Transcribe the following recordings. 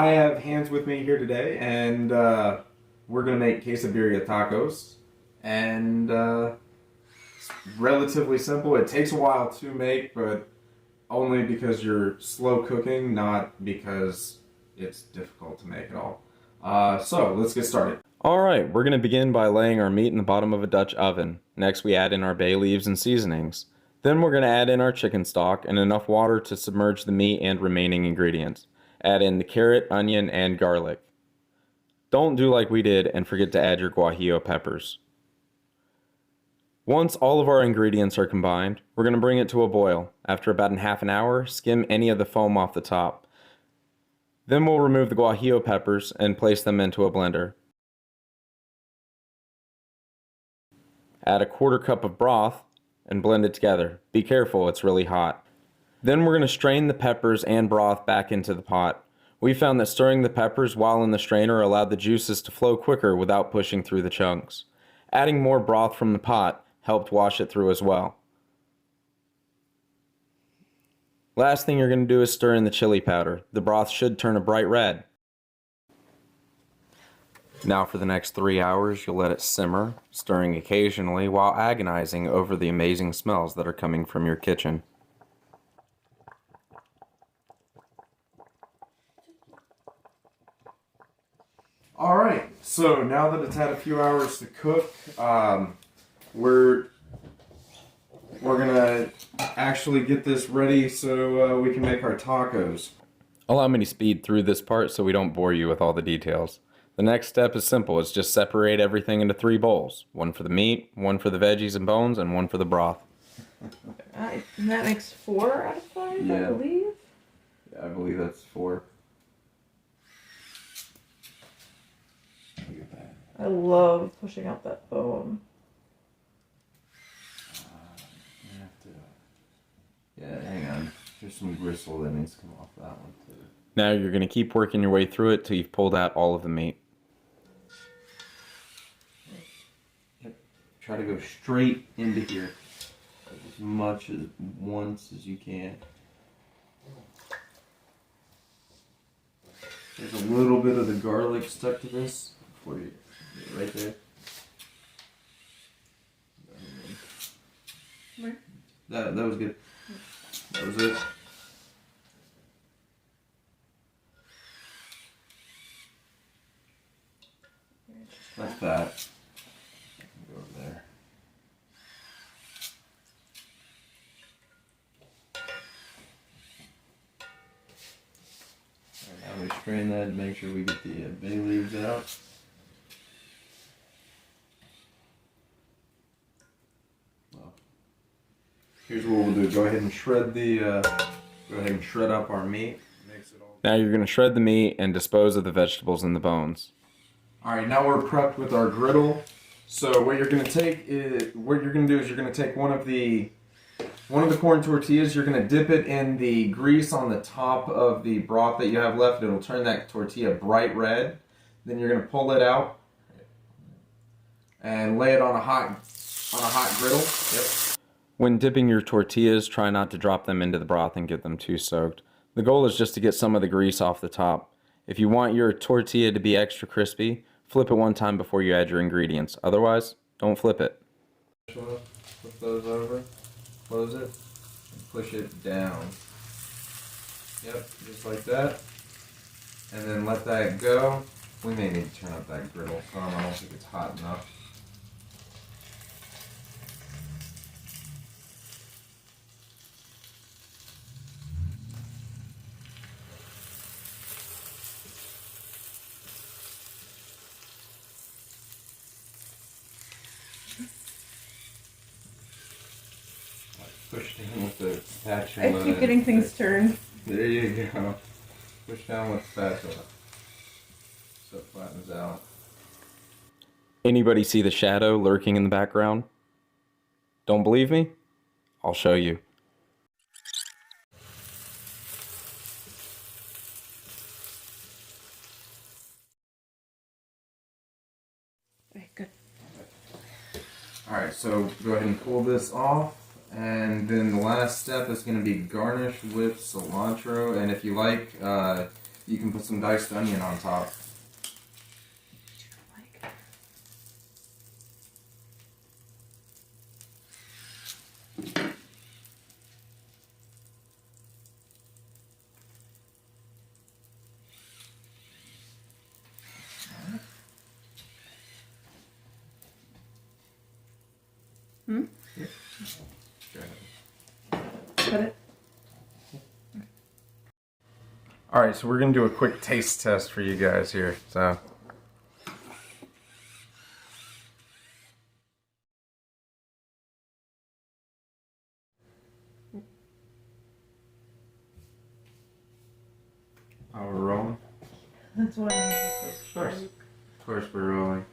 I have Hands with me here today, and we're gonna make quesa birria tacos. And it's relatively simple. It takes a while to make, but only because you're slow cooking, not because it's difficult to make at all. So let's get started. Alright, we're going to begin by laying our meat in the bottom of a Dutch oven. Next we add in our bay leaves and seasonings. Then we're going to add in our chicken stock and enough water to submerge the meat and remaining ingredients. Add in the carrot, onion, and garlic. Don't do like we did and forget to add your guajillo peppers. Once all of our ingredients are combined, we're going to bring it to a boil. After about half an hour, skim any of the foam off the top. Then we'll remove the guajillo peppers and place them into a blender. Add a quarter cup of broth and blend it together. Be careful, it's really hot. Then we're going to strain the peppers and broth back into the pot. We found that stirring the peppers while in the strainer allowed the juices to flow quicker without pushing through the chunks. Adding more broth from the pot helped wash it through as well. Last thing you're going to do is stir in the chili powder. The broth should turn a bright red. Now for the next 3 hours, you'll let it simmer, stirring occasionally while agonizing over the amazing smells that are coming from your kitchen. Alright, so now that it's had a few hours to cook, we're gonna actually get this ready so we can make our tacos. Allow me to speed through this part so we don't bore you with all the details. The next step is simple. It's just separate everything into 3 bowls. One for the meat, one for the veggies and bones, and one for the broth. And that makes 4 out of 5, Yeah. I believe. Yeah, I believe that's 4. Look at that. I love pushing out that foam. Yeah, hang on. There's some gristle that needs to come off that one too. Now you're going to keep working your way through it till you've pulled out all of the meat. Try to go straight into here as much as once as you can. There's a little bit of the garlic stuck to this before you get it right there. Where? That was good. That was it. That's that. Go over there. Alright, now we strain that and make sure we get the bay leaves out. Well, here's what we'll do. Go ahead and shred up our meat. Now you're going to shred the meat and dispose of the vegetables and the bones. Alright, now we're prepped with our griddle. So what you're gonna do is you're gonna take one of the corn tortillas, you're gonna dip it in the grease on the top of the broth that you have left. It'll turn that tortilla bright red. Then you're gonna pull it out and lay it on a hot griddle. Yep. When dipping your tortillas, try not to drop them into the broth and get them too soaked. The goal is just to get some of the grease off the top. If you want your tortilla to be extra crispy, flip it one time before you add your ingredients. Otherwise, don't flip it. Flip those over, close it, and push it down. Yep, just like that. And then let that go. We may need to turn up that griddle some. I don't think it's hot enough. Push down with the spatula. I keep getting things turned. There you go. Push down with the spatula. So it flattens out. Anybody see the shadow lurking in the background? Don't believe me? I'll show you. Okay, good. Alright, so go ahead and pull this off. And then the last step is going to be garnish with cilantro. And if you like, You can put some diced onion on top. Hmm? Yeah. Cut it. Alright, so we're gonna do a quick taste test for you guys here. So oh, we're rolling? That's why I made it so Of course. sharp. Of course we're rolling.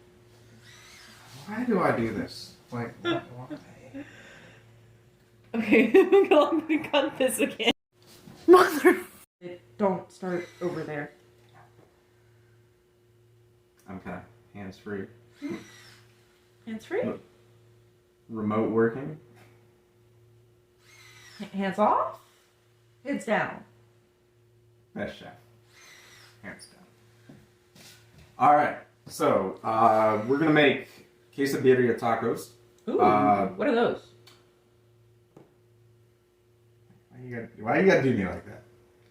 Why do I do this? Like, why? Okay, I'm gonna cut this again. Mother! Don't start over there. I'm kind of hands-free. Hands free? Remote working? Hands off? Hands down. Best chef. Hands down. Alright, so we're gonna make quesa birria tacos. Ooh, what are those? Why you gotta do me like that?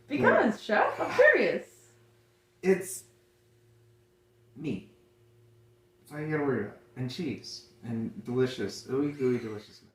Because, chef, I'm curious. It's meat. That's all you gotta worry about. And cheese. And delicious, ooey gooey delicious meat.